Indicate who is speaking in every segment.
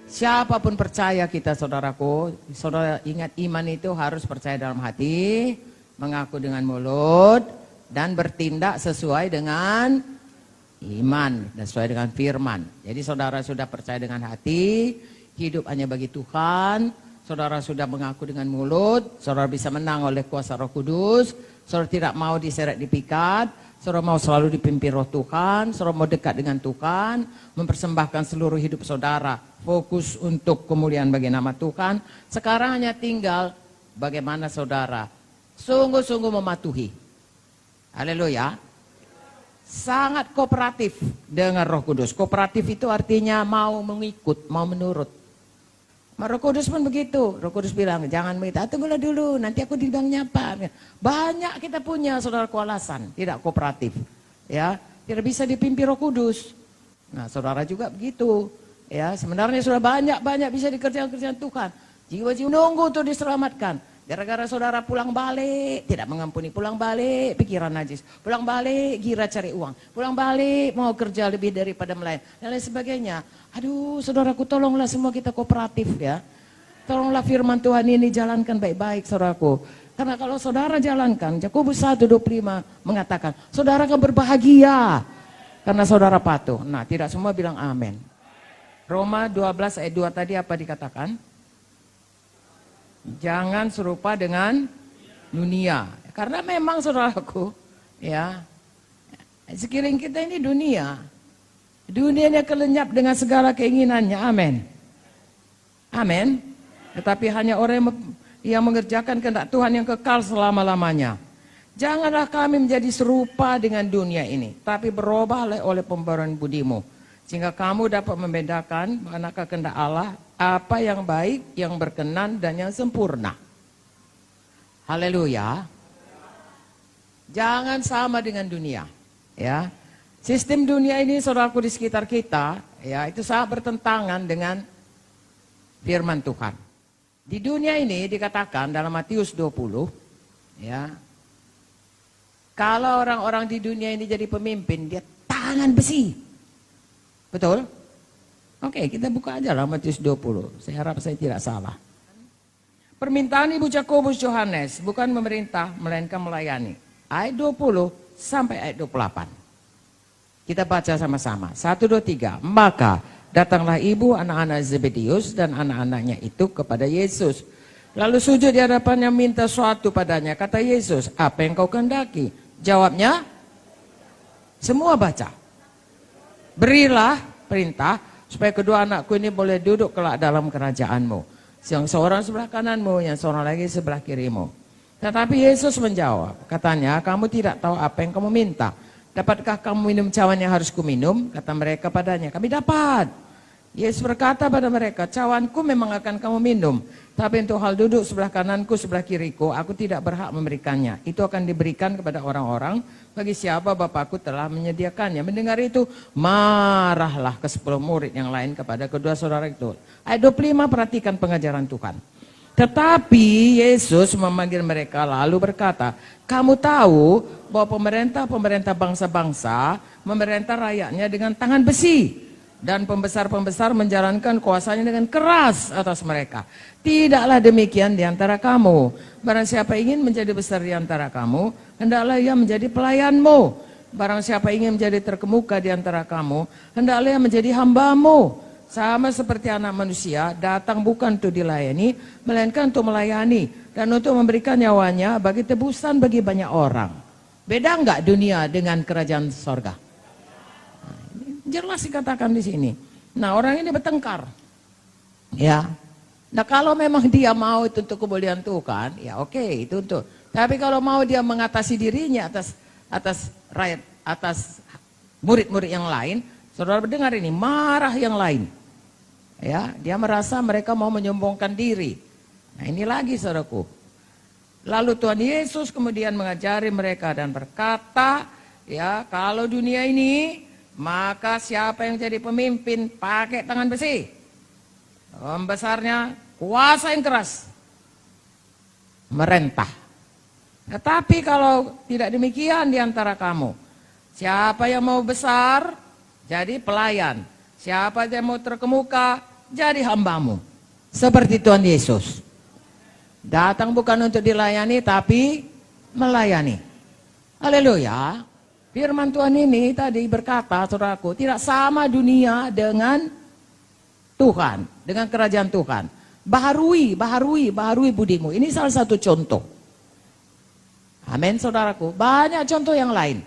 Speaker 1: Siapapun percaya kita, saudaraku, saudara ingat iman itu harus percaya dalam hati, mengaku dengan mulut, dan bertindak sesuai dengan iman dan sesuai dengan firman. Jadi saudara sudah percaya dengan hati, hidup hanya bagi Tuhan, saudara sudah mengaku dengan mulut, saudara bisa menang oleh kuasa Roh Kudus, saudara tidak mau diseret dipikat, saudara mau selalu dipimpin Roh Tuhan, saudara mau dekat dengan Tuhan, mempersembahkan seluruh hidup saudara, fokus untuk kemuliaan bagi nama Tuhan. Sekarang hanya tinggal bagaimana saudara sungguh-sungguh mematuhi. Haleluya. Sangat kooperatif dengan Roh Kudus. Kooperatif itu artinya mau mengikut, mau menurut. Roh Kudus pun begitu. Roh Kudus bilang, jangan minta, tunggulah dulu, nanti aku dibilangnya apa. Banyak kita punya saudara alasan, tidak kooperatif. Ya, tidak bisa dipimpin Roh Kudus. Nah, saudara juga begitu. Ya, sebenarnya sudah banyak bisa dikerjakan Tuhan. Jiwa-jiwa nunggu untuk diselamatkan. Gara-gara saudara pulang balik, tidak mengampuni, pulang balik pikiran najis, pulang balik gira cari uang, pulang balik mau kerja lebih daripada melayani, dan lain sebagainya. Aduh, saudaraku, tolonglah semua kita kooperatif ya. Tolonglah firman Tuhan ini jalankan baik-baik, saudaraku. Karena kalau saudara jalankan, Yakobus 1:25 mengatakan, saudara akan berbahagia karena saudara patuh. Nah, tidak semua bilang amin. Roma 12 ayat 2 tadi apa dikatakan? Jangan serupa dengan dunia. Karena memang saudaraku, ya, sekeliling kita ini dunia. Dunianya kelenyap dengan segala keinginannya. Amin. Amin. Tetapi hanya orang yang mengerjakan kehendak Tuhan yang kekal selama-lamanya. Janganlah kami menjadi serupa dengan dunia ini, tapi berubahlah oleh pembaruan budimu, sehingga kamu dapat membedakan manakah kehendak Allah, apa yang baik, yang berkenan, dan yang sempurna. Haleluya. Jangan sama dengan dunia. Ya, sistem dunia ini, saudaraku, di sekitar kita, ya, itu sangat bertentangan dengan firman Tuhan. Di dunia ini dikatakan dalam Matius 20, ya, kalau orang-orang di dunia ini jadi pemimpin, dia tangan besi. Betul? Oke, kita buka aja lah Matius 20. Saya harap saya tidak salah. Permintaan Ibu Yakobus Yohanes bukan memerintah, melainkan melayani. Ayat 20 sampai ayat 28. Kita baca sama-sama. 1, 2, 3. Maka datanglah ibu anak-anak Zebedius dan anak-anaknya itu kepada Yesus. Lalu sujud di hadapannya minta suatu padanya. Kata Yesus, apa yang kau kehendaki? Jawabnya, semua baca. Berilah perintah supaya kedua anakku ini boleh duduk kelak dalam kerajaanmu. Yang seorang sebelah kananmu, yang seorang lagi sebelah kirimu. Tetapi Yesus menjawab, katanya, kamu tidak tahu apa yang kamu minta. Dapatkah kamu minum cawan yang harus kuminum? Kata mereka padanya, kami dapat. Yesus berkata pada mereka, cawanku memang akan kamu minum. Tapi untuk hal duduk sebelah kananku, sebelah kiriku, aku tidak berhak memberikannya. Itu akan diberikan kepada orang-orang bagi siapa Bapakku telah menyediakannya. Mendengar itu, marahlah ke 10 murid yang lain kepada kedua saudara itu. Ayat 25, perhatikan pengajaran Tuhan. Tetapi Yesus memanggil mereka lalu berkata, kamu tahu bahwa pemerintah bangsa-bangsa memerintah rakyatnya dengan tangan besi. Dan pembesar-pembesar menjalankan kuasanya dengan keras atas mereka. Tidaklah demikian di antara kamu. Barang siapa ingin menjadi besar di antara kamu, hendaklah ia menjadi pelayanmu. Barang siapa ingin menjadi terkemuka di antara kamu, hendaklah ia menjadi hambamu. Sama seperti anak manusia, datang bukan untuk dilayani, melainkan untuk melayani. Dan untuk memberikan nyawanya bagi tebusan bagi banyak orang. Beda enggak dunia dengan kerajaan sorga? Jelas dikatakan di sini. Nah, orang ini bertengkar. Ya. Nah, kalau memang dia mau itu untuk kemuliaan Tuhan, ya oke, itu untuk. Tapi kalau mau dia mengatasi dirinya atas rakyat, atas murid-murid yang lain, saudara mendengar ini, marah yang lain. Ya, dia merasa mereka mau menyombongkan diri. Nah, ini lagi saudaraku. Lalu Tuhan Yesus kemudian mengajari mereka dan berkata, ya, kalau dunia ini, maka siapa yang jadi pemimpin pakai tangan besi. Pembesarnya kuasa yang keras. Merentah. Tetapi kalau tidak demikian di antara kamu, siapa yang mau besar jadi pelayan. Siapa yang mau terkemuka jadi hambamu. Seperti Tuhan Yesus. Datang bukan untuk dilayani, tapi melayani. Haleluya. Firman Tuhan ini tadi berkata, saudaraku, tidak sama dunia dengan Tuhan, dengan kerajaan Tuhan. Baharui budimu. Ini salah satu contoh. Amin, saudaraku. Banyak contoh yang lain.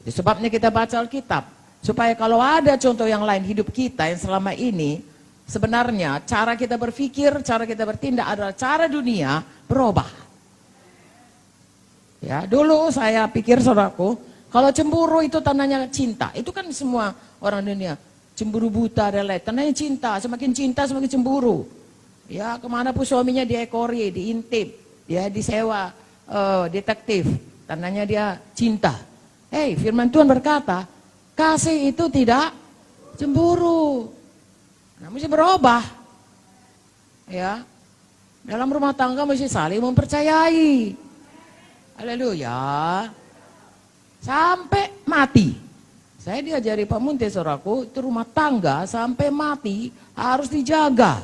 Speaker 1: Itu sebabnya kita baca Alkitab. Supaya kalau ada contoh yang lain hidup kita yang selama ini, sebenarnya cara kita berpikir, cara kita bertindak adalah cara dunia berubah. Ya, dulu saya pikir, saudaraku, kalau cemburu itu tandanya cinta. Itu kan semua orang dunia. Cemburu buta dan lain. Tandanya cinta. Semakin cinta semakin cemburu. Ya, kemana pun suaminya diekori, diintip. Ya, disewa detektif. Tandanya dia cinta. Firman Tuhan berkata, kasih itu tidak cemburu. Nah, mesti berubah. Ya. Dalam rumah tangga mesti saling mempercayai. Haleluya. Sampai mati. Saya diajari Pak Munte, saudaraku, itu rumah tangga sampai mati harus dijaga.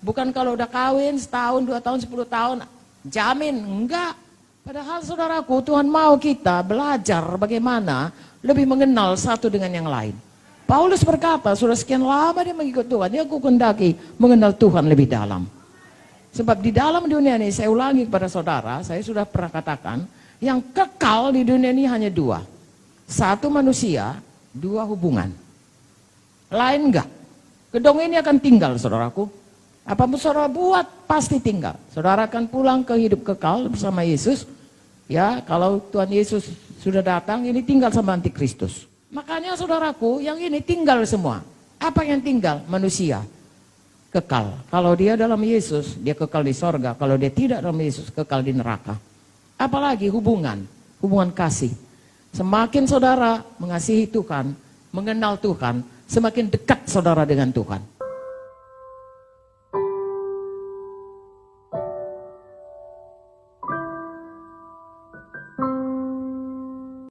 Speaker 1: Bukan kalau udah kawin setahun, 2 tahun, 10 tahun, jamin, enggak. Padahal saudaraku, Tuhan mau kita belajar bagaimana lebih mengenal satu dengan yang lain. Paulus berkata, sudah sekian lama dia mengikut Tuhan, dia kukendaki mengenal Tuhan lebih dalam. Sebab di dalam dunia ini, saya ulangi kepada saudara, saya sudah pernah katakan, yang kekal di dunia ini hanya 2. 1 manusia, 2 hubungan. Lain enggak. Gedung ini akan tinggal, saudaraku. Apapun saudara buat, pasti tinggal. Saudara akan pulang ke hidup kekal bersama Yesus. Ya, kalau Tuhan Yesus sudah datang, ini tinggal sama antikristus. Makanya saudaraku, yang ini tinggal semua. Apa yang tinggal? Manusia. Kekal. Kalau dia dalam Yesus, dia kekal di sorga. Kalau dia tidak dalam Yesus, kekal di neraka. Apalagi hubungan kasih. Semakin saudara mengasihi Tuhan, mengenal Tuhan, semakin dekat saudara dengan Tuhan.